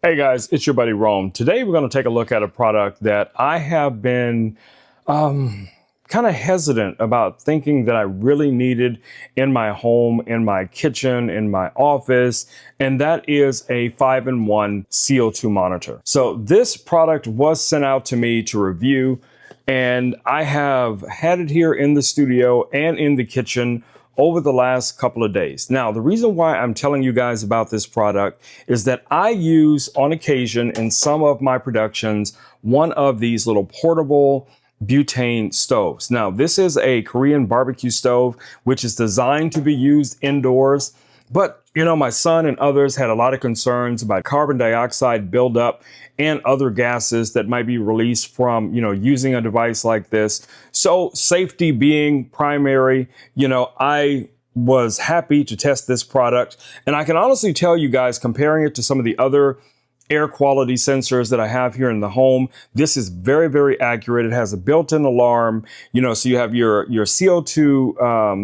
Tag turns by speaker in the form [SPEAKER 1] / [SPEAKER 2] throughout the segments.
[SPEAKER 1] Hey guys, it's your buddy Rome. Today we're going to take a look at a product that I have been kind of hesitant about thinking that I really needed in my home, in my kitchen, in my office, and that is a 5-in-1 CO2 monitor. So this product was sent out to me to review, and I have had it here in the studio and in the kitchen over the last couple of days. Now, the reason why I'm telling you guys about this product is that I use on occasion in some of my productions one of these little portable butane stoves. Now, this is a Korean barbecue stove, which is designed to be used indoors. But, my son and others had a lot of concerns about carbon dioxide buildup and other gases that might be released from, using a device like this. So safety being primary, I was happy to test this product. And I can honestly tell you guys, comparing it to some of the other air quality sensors that I have here in the home, this is very, very accurate. It has a built-in alarm, so you have your CO2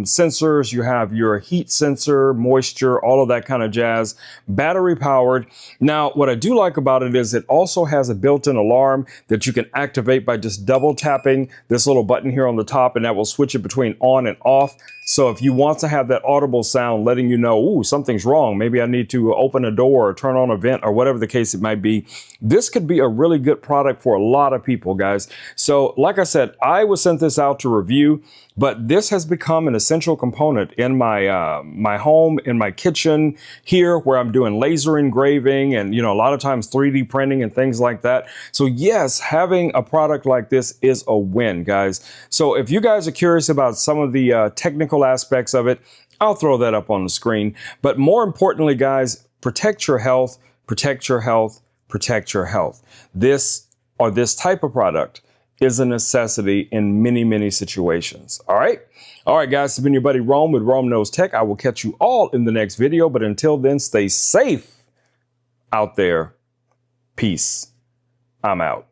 [SPEAKER 1] sensors, you have your heat sensor, moisture, all of that kind of jazz, battery powered. Now, what I do like about it is it also has a built-in alarm that you can activate by just double tapping this little button here on the top, and that will switch it between on and off. So if you want to have that audible sound letting you know, ooh, something's wrong, maybe I need to open a door or turn on a vent or whatever the case it might be, this could be a really good product for a lot of people, guys. So like I said, I was sent this out to review, but this has become an essential component in my my home, in my kitchen here, where I'm doing laser engraving and a lot of times 3D printing and things like that. So yes, having a product like this is a win, guys. So if you guys are curious about some of the technical aspects of it, I'll throw that up on the screen. But more importantly, guys, protect your health, protect your health, protect your health. This type of product is a necessity in many, many situations. All right. All right, guys, it's been your buddy Rome with Rome Knows Tech. I will catch you all in the next video. But until then, stay safe out there. Peace. I'm out.